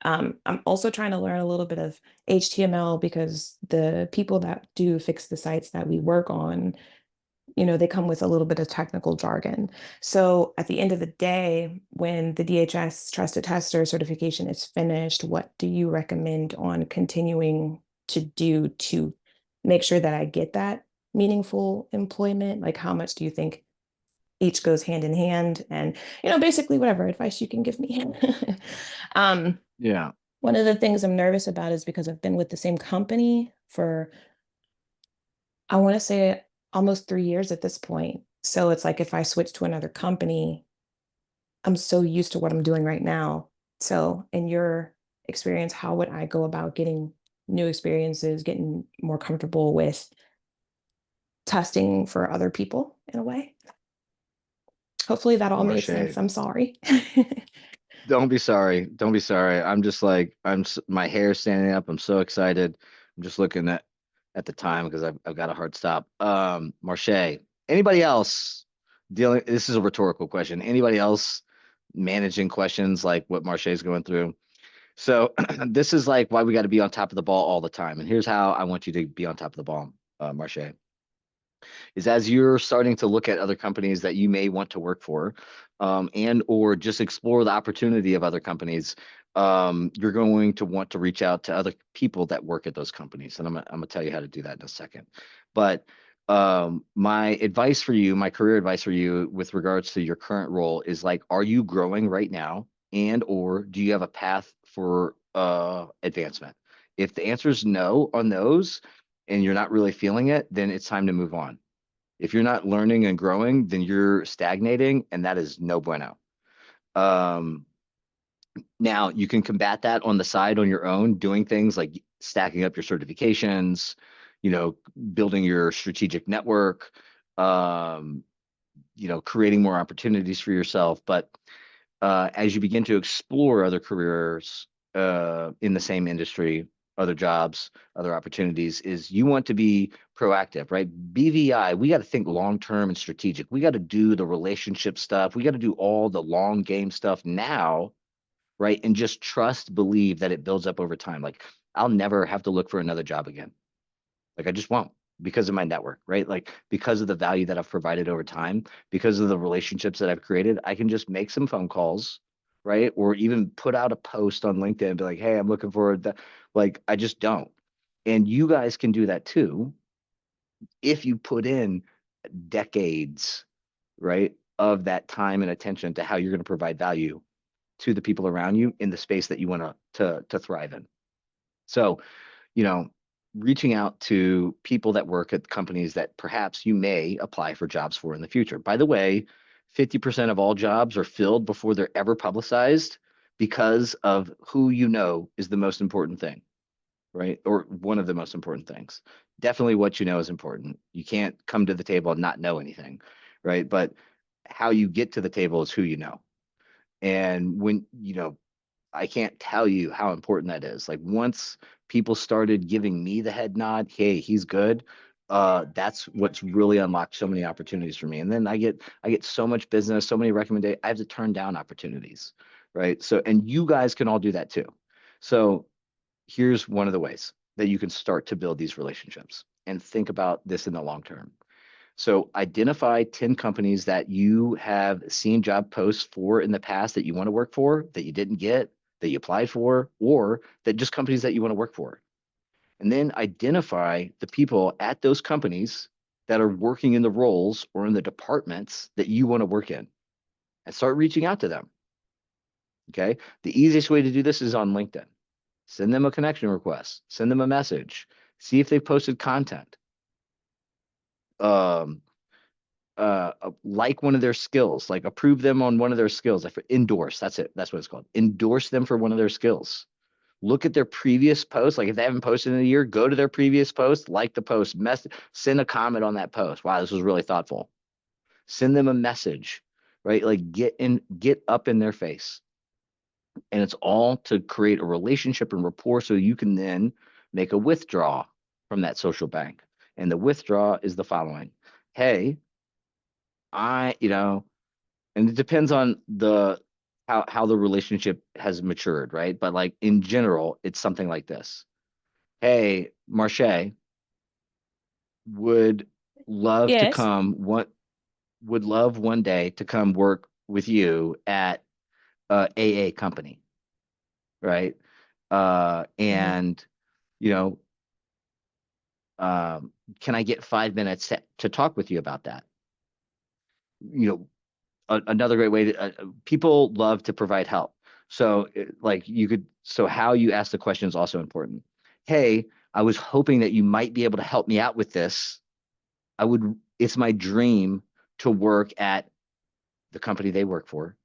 I'm also trying to learn a little bit of HTML because the people that do fix the sites that we work on, they come with a little bit of technical jargon. So at the end of the day, when the DHS Trusted Tester certification is finished, what do you recommend on continuing to do to make sure that I get that meaningful employment? Like, how much do you think each goes hand in hand? And, basically whatever advice you can give me. Yeah. One of the things I'm nervous about is because I've been with the same company for, I want to say, almost 3 years at this point. So it's like if I switch to another company, I'm so used to what I'm doing right now. So in your experience, how would I go about getting new experiences, getting more comfortable with testing for other people in a way? Hopefully that all made sense. Marche. I'm sorry. Don't be sorry. Don't be sorry. I'm just like my hair's standing up. I'm so excited. I'm just looking at the time because I've got a hard stop. Marche. Anybody else dealing? This is a rhetorical question. Anybody else managing questions like what Marche is going through? So this is like why we got to be on top of the ball all the time. And here's how I want you to be on top of the ball, Marche. Is as you're starting to look at other companies that you may want to work for, and or just explore the opportunity of other companies, you're going to want to reach out to other people that work at those companies. And I'm gonna tell you how to do that in a second. But my advice for you, my career advice for you with regards to your current role is like, are you growing right now? And or do you have a path for advancement? If the answer is no on those, and you're not really feeling it, then it's time to move on. If you're not learning and growing, then you're stagnating, and that is no bueno. Um, Now you can combat that on the side on your own, doing things like stacking up your certifications, building your strategic network, um, creating more opportunities for yourself. But as you begin to explore other careers in the same industry, other jobs, other opportunities, is you want to be proactive, right? BVI, we got to think long term and strategic. We got to do the relationship stuff. We got to do all the long game stuff now, right? And just trust, believe that it builds up over time. Like, I'll never have to look for another job again. Like, I just won't, because of my network, right? Like, because of the value that I've provided over time, because of the relationships that I've created, I can just make some phone calls, right? Or even put out a post on LinkedIn and be like, hey, I'm looking for that. Like, I just don't. And you guys can do that too if you put in decades, right, of that time and attention to how you're going to provide value to the people around you in the space that you want to thrive in. So, you know, reaching out to people that work at companies that perhaps you may apply for jobs for in the future. By the way, 50% of all jobs are filled before they're ever publicized because of who you know is the most important thing, right? Or one of the most important things. Definitely what you know is important. You can't come to the table and not know anything, right? But how you get to the table is who you know. And when, I can't tell you how important that is. Like once people started giving me the head nod, hey, he's good. That's what's really unlocked so many opportunities for me. And then I get so much business, so many recommendations. I have to turn down opportunities, right? So, and you guys can all do that too. So here's one of the ways that you can start to build these relationships and think about this in the long term. So identify 10 companies that you have seen job posts for in the past that you want to work for, that you didn't get, that you applied for, or that just companies that you want to work for. And then identify the people at those companies that are working in the roles or in the departments that you want to work in and start reaching out to them. Okay. The easiest way to do this is on LinkedIn. Send them a connection request, send them a message, see if they've posted content. Like one of their skills, like approve them on one of their skills, like endorse. That's it. That's what it's called. Endorse them for one of their skills. Look at their previous posts. Like if they haven't posted in a year, go to their previous post, like the post, send a comment on that post. Wow, this was really thoughtful. Send them a message, right? Like get up in their face. And it's all to create a relationship and rapport so you can then make a withdraw from that social bank. And the withdraw is the following. Hey, and it depends on how the relationship has matured, right? But like in general, it's something like this. Hey, Marche, would love to Yes. come would love one day to come work with you at AA company, right? Mhm. And you know, can I get 5 minutes to talk with you about that? You know, another great way to people love to provide help. So so how you ask the question is also important. Hey, I was hoping that you might be able to help me out with this. It's my dream to work at the company they work for.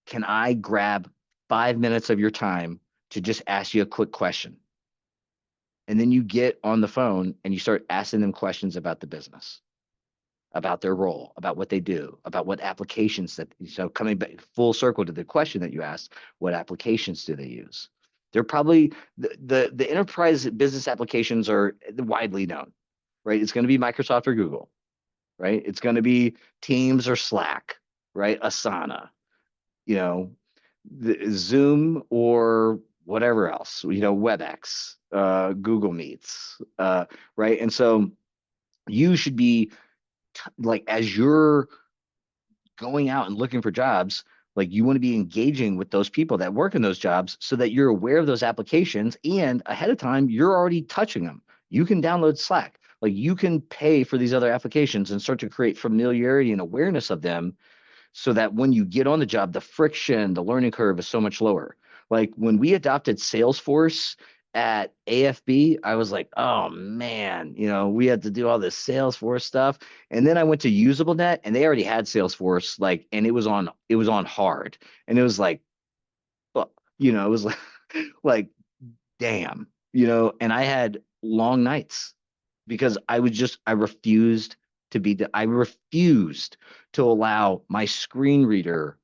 Can I grab 5 minutes of your time to just ask you a quick question? And then you get on the phone and you start asking them questions about the business, about their role, about what they do, about what applications so coming back full circle to the question that you asked, what applications do they use? They're probably the enterprise business applications are widely known, right? It's going to be Microsoft or Google, right? It's going to be Teams or Slack, right? Asana, you know, Zoom or whatever else, WebEx, Google Meets, right? And so you should be like, as you're going out and looking for jobs, like you want to be engaging with those people that work in those jobs so that you're aware of those applications and ahead of time you're already touching them. You can download Slack, like you can pay for these other applications and start to create familiarity and awareness of them so that when you get on the job, the friction, the learning curve is so much lower. Like when we adopted Salesforce at AFB, I was like, oh man, we had to do all this Salesforce stuff. And then I went to UsableNet and they already had Salesforce, like, and it was on hard. And it was like, it was like, like, damn, and I had long nights because I refused to allow my screen reader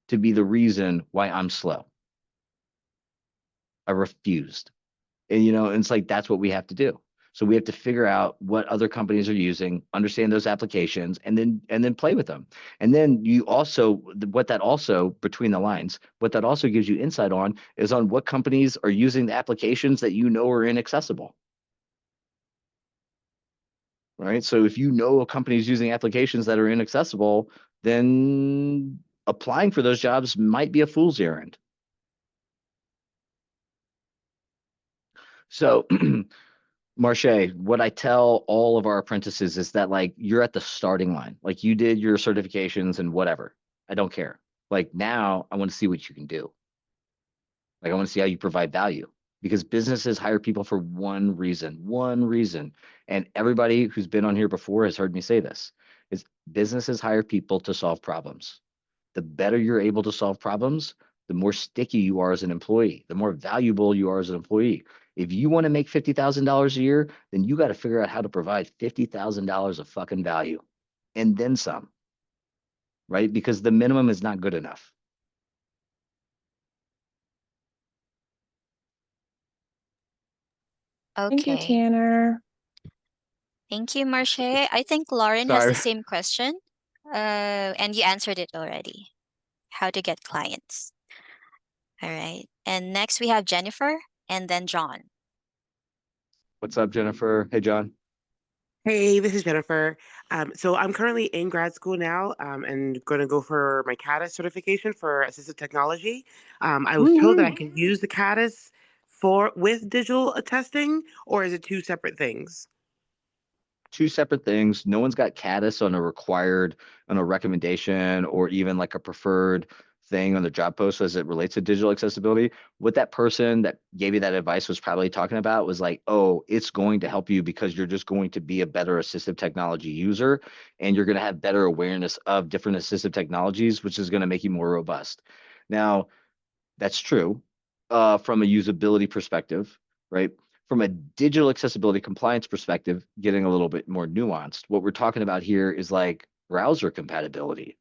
to be the reason why I'm slow. I refused. And it's like that's what we have to do. So we have to figure out what other companies are using, understand those applications, and then play with them. And then you also between the lines, what that also gives you insight on is on what companies are using the applications that are inaccessible. Right? So if you know a company is using applications that are inaccessible, then applying for those jobs might be a fool's errand. So Marche, what I tell all of our apprentices is that like you're at the starting line. Like you did your certifications and whatever. I don't care. Like now I want to see what you can do. Like I want to see how you provide value because businesses hire people for one reason. And everybody who's been on here before has heard me say this is businesses hire people to solve problems. The better you're able to solve problems, the more sticky you are as an employee, the more valuable you are as an employee. If you want to make $50,000 a year, then you got to figure out how to provide $50,000 of fucking value and then some, right? Because the minimum is not good enough. Thank you, Okay. Tanner. Thank you, Marche. I think Lauren has Sorry. the same question. And you answered it already. How to get clients. All right. And next we have Jennifer and then John. What's up, Jennifer? Hey, John. Hey, this is Jennifer. So I'm currently in grad school now, and going to go for my CADIS certification for assistive technology. I was told that I can use the CADIS with digital attesting, or is it two separate things? Two separate things. No one's got caddis on a recommendation or even like a preferred thing on the job post as it relates to digital accessibility. What that person that gave you that advice was probably talking about was like, oh, it's going to help you because you're just going to be a better assistive technology user and you're going to have better awareness of different assistive technologies, which is going to make you more robust. Now, that's true from a usability perspective, right? From a digital accessibility compliance perspective, getting a little bit more nuanced. What we're talking about here is like browser compatibility,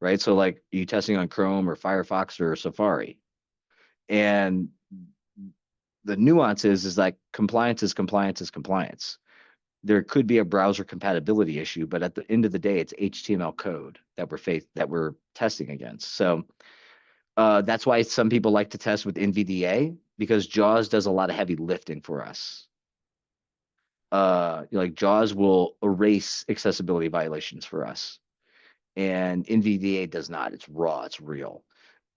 right? So like are you testing on Chrome or Firefox or Safari? And the nuance is like compliance is compliance is compliance. There could be a browser compatibility issue, but at the end of the day, it's HTML code that we're testing against. So that's why some people like to test with NVDA because JAWS does a lot of heavy lifting for us. Like JAWS will erase accessibility violations for us, and NVDA does not. It's raw. It's real.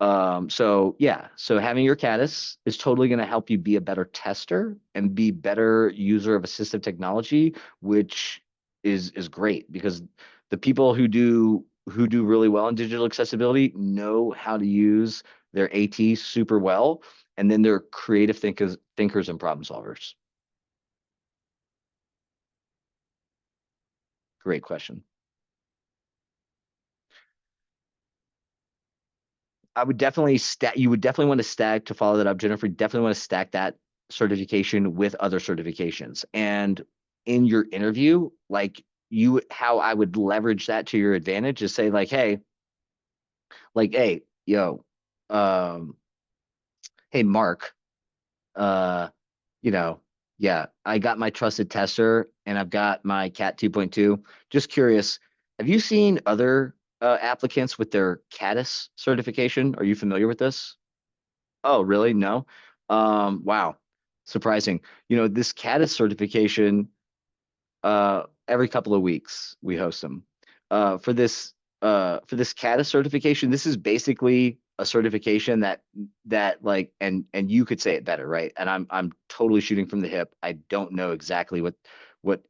So yeah, so having your caddis is totally going to help you be a better tester and be better user of assistive technology, which is great because the people who do really well in digital accessibility know how to use their AT super well, and then they're creative thinkers and problem solvers. Great question. I would definitely you would definitely want to stack to follow that up, Jennifer. Definitely want to stack that certification with other certifications. And in your interview, like how I would leverage that to your advantage is say hey, yo, um, hey, Mark, uh, yeah, I got my trusted tester and I've got my CAT 2.2. Just curious, have you seen other applicants with their CADIS certification? Are you familiar with this? Oh, really? No. Wow. Surprising. This CADIS certification, every couple of weeks we host them. For this CADIS certification, this is basically a certification that like and you could say it better, right? And I'm totally shooting from the hip. I don't know exactly what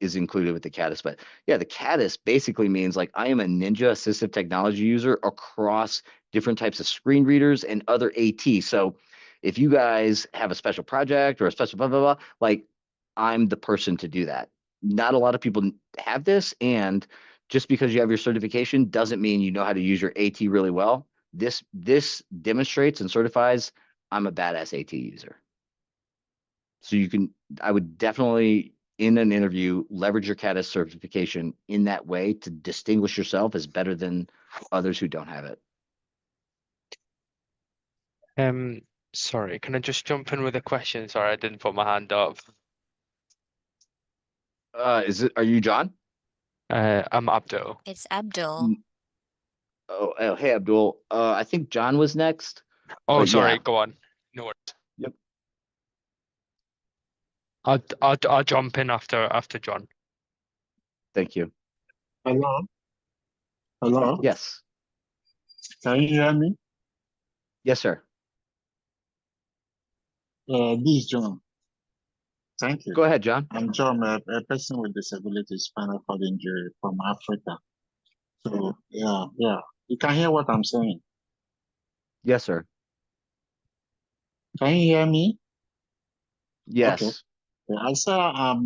is included with the CADIS, but yeah, the CADIS basically means like I am a ninja assistive technology user across different types of screen readers and other AT. So if you guys have a special project or a special blah blah blah, like I'm the person to do that. Not a lot of people have this, and just because you have your certification doesn't mean you know how to use your AT really well. This demonstrates and certifies I'm a badass AT user. So I would definitely in an interview leverage your CADIS certification in that way to distinguish yourself as better than others who don't have it. Sorry, can I just jump in with a question? Sorry, I didn't put my hand up. Are you John? I'm Abdul. It's Abdul. Oh, hey Abdul. I think John was next. Oh, But sorry, yeah. go on. No worries. Yep. I'll jump in after John. Thank you. Hello? Hello? Yes. Can you hear me? Yes, sir. This is John. Thank you. Go ahead, John. I'm John, a person with disability, spinal cord injury from Africa. So yeah, you can hear what I'm saying. Yes, sir. Can you hear me? Okay. Yes. Yeah, I saw a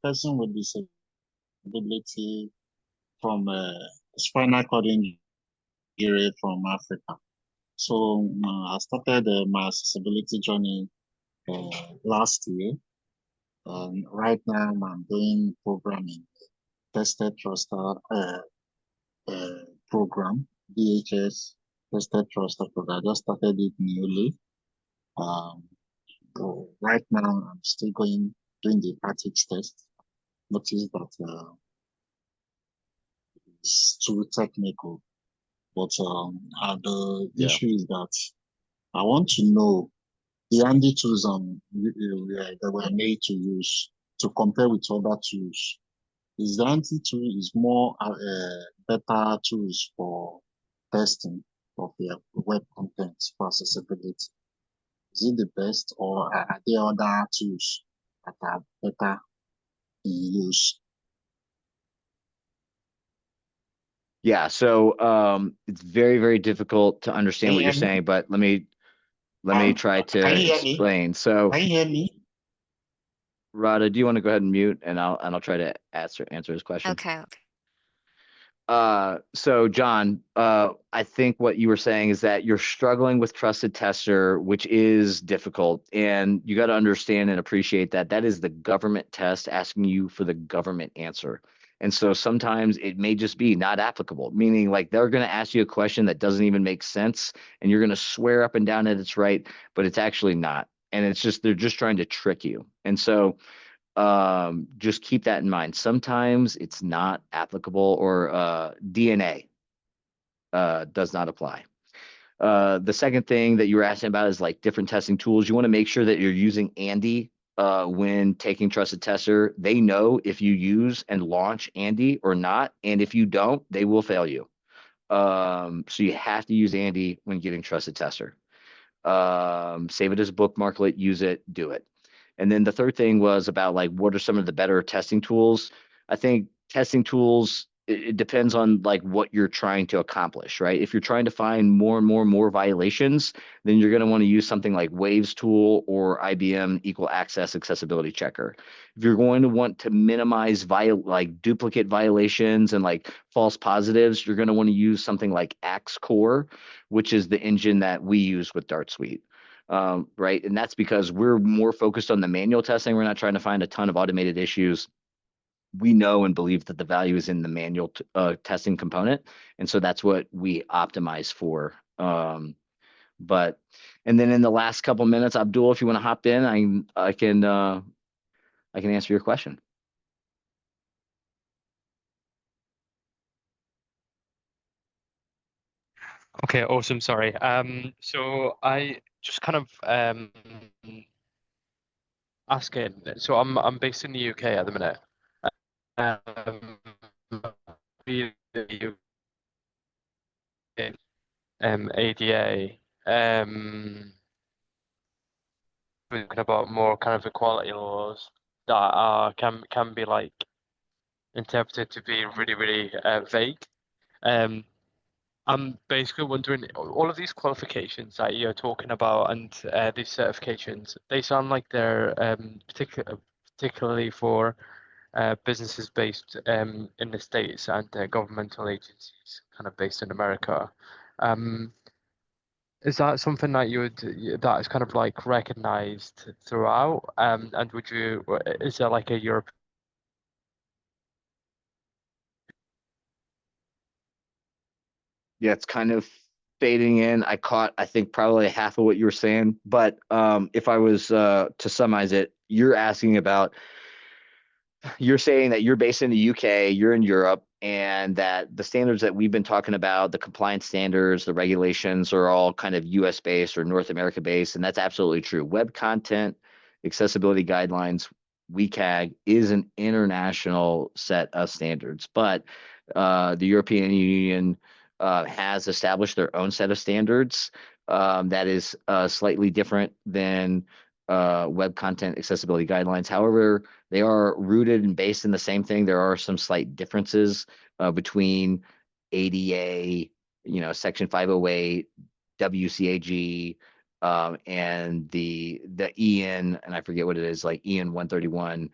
person with disability from spinal cord injury from Africa. So I started my accessibility journey last year. And right now I'm doing programming, tested thruster program, DHS tested thruster program. I just started it newly. Um, so right now I'm still doing the practice test. Notice that it's too technical, but the Yeah. issue is that I want to know the handy tools that were made to use to compare with other tools. Is the handy tool is more better tools for testing of your web content for accessibility? Is it the best, or are there other tools that are better in use? Yeah. So it's very, very difficult to understand Can what you you're hear me? saying, but let me try Can to you hear me? explain. So, Can you hear me? Rada, do you want to go ahead and mute, and I'll try to answer his question. Okay. So John, I think what you were saying is that you're struggling with trusted tester, which is difficult. And you got to understand and appreciate that that is the government test asking you for the government answer. And so sometimes it may just be not applicable, meaning like they're going to ask you a question that doesn't even make sense, and you're going to swear up and down that it's right, but it's actually not. And it's just, they're just trying to trick you. And so just keep that in mind. Sometimes it's not applicable, or DNA does not apply. The second thing that you were asking about is like different testing tools. You want to make sure that you're using Andy when taking trusted tester. They know if you use and launch Andy or not, and if you don't, they will fail you. So you have to use Andy when getting trusted tester. Save it as a bookmarklet, use it, do it. And then the third thing was about like what are some of the better testing tools. I think testing tools, it depends on like what you're trying to accomplish, right? If you're trying to find more and more violations, then you're going to want to use something like Waves tool or IBM Equal Access Accessibility Checker. If you're going to want to minimize like duplicate violations and like false positives, you're going to want to use something like Axe Core, which is the engine that we use with DARTSuite. Right. And that's because we're more focused on the manual testing. We're not trying to find a ton of automated issues. We know and believe that the value is in the manual testing component. And so that's what we optimize for. But and then in the last couple minutes, Abdul, if you want to hop in, I can answer your question. Okay, awesome. Sorry. So I just kind of asking. So I'm based in the UK at the minute. Um, the UK, ADA. Talking about more kind of equality laws that are can be like interpreted to be really vague. Um, I'm basically wondering, all of these qualifications that you're talking about and these certifications, they sound like they're particularly for businesses based in the States and governmental agencies kind of based in America. Um, is that something that that is kind of like recognized throughout? And is there like a Europe? Yeah, it's kind of fading in. I caught, I think, probably half of what you were saying. But if I was to summarize it, you're saying that you're based in the UK, you're in Europe, and that the standards that we've been talking about, the compliance standards, the regulations are all kind of US based or North America based. And that's absolutely true. Web content accessibility guidelines, WCAG, is an international set of standards, but the European Union has established their own set of standards that is slightly different than web content accessibility guidelines. However, they are rooted and based in the same thing. There are some slight differences between ADA, Section 508, WCAG, and the EN, and I forget what it is, like EN 131.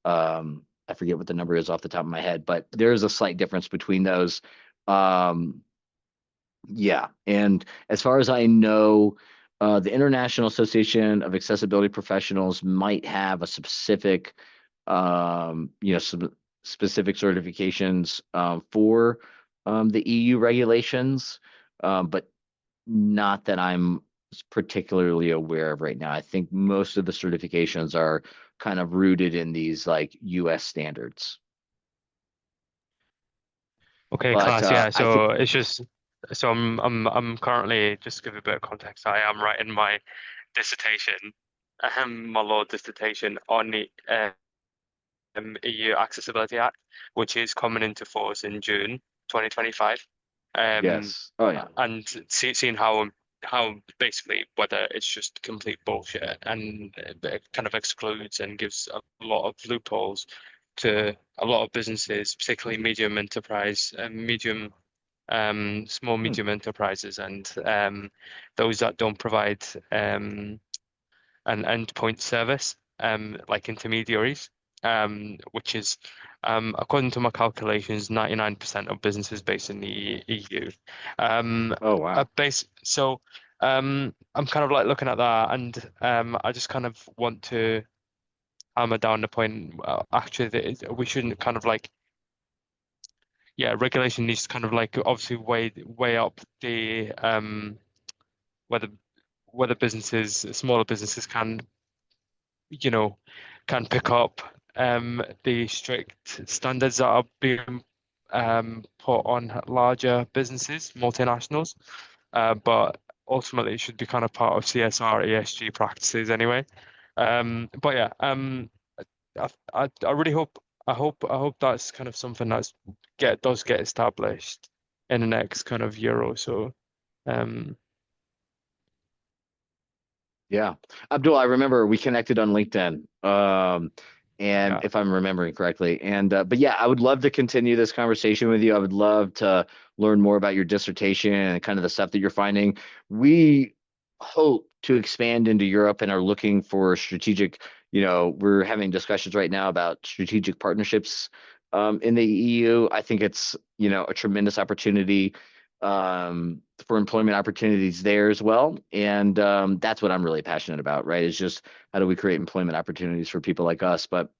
I forget what the number is off the top of my head, but there's a slight difference between those. Yeah, and as far as I know, the International Association of Accessibility Professionals might have a specific, some specific certifications for the EU regulations, but not that I'm particularly aware of right now. I think most of the certifications are kind of rooted in these like US standards. Okay, But class. Yeah. I think, So it's just so I'm currently, just to give a bit of context. I am writing my dissertation, my law dissertation on the EU Accessibility Act, which is coming into force in June 2025. yes. Oh yeah. And seeing how basically whether it's just complete bullshit and it kind of excludes and gives a lot of loopholes to a lot of businesses, particularly medium enterprise and small medium enterprises, and those that don't provide an endpoint service, like intermediaries, which is, according to my calculations, 99% of businesses based in the EU. Oh wow. So I'm kind of like looking at that, and I just kind of want to hammer down the point. Actually, that we shouldn't kind of like, yeah, regulation needs to kind of like obviously weigh up the whether smaller businesses can, can pick up the strict standards that are being put on larger businesses, multinationals. But ultimately, it should be kind of part of CSR, ESG practices anyway. But yeah, I really hope that's kind of something does get established in the next kind of year or so. Yeah. Abdul, I remember we connected on LinkedIn. And Yeah. if I'm remembering correctly. And but yeah, I would love to continue this conversation with you. I would love to learn more about your dissertation and kind of the stuff that you're finding. We hope to expand into Europe and are looking for strategic, we're having discussions right now about strategic partnerships in the EU. I think it's, a tremendous opportunity for employment opportunities there as well. And that's what I'm really passionate about, right? Is just how do we create employment opportunities for people like us? But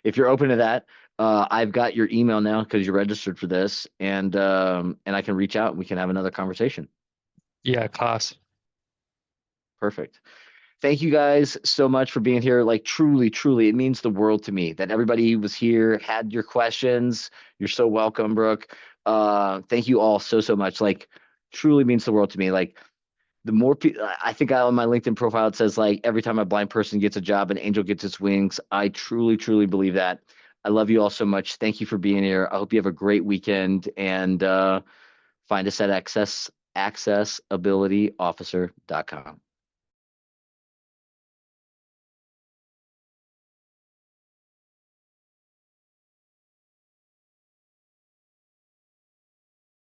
if you're open to that, I've got your email now because you're registered for this, and I can reach out and we can have another conversation. Yeah, class. Perfect. Thank you guys so much for being here. Like truly, truly, it means the world to me that everybody was here, had your questions. You're so welcome, Brooke. Thank you all so much. Like truly means the world to me. Like the more people, I think on my LinkedIn profile, it says like every time a blind person gets a job, an angel gets its wings. I truly, truly believe that. I love you all so much. Thank you for being here. I hope you have a great weekend, and find us at accessabilityofficer.com.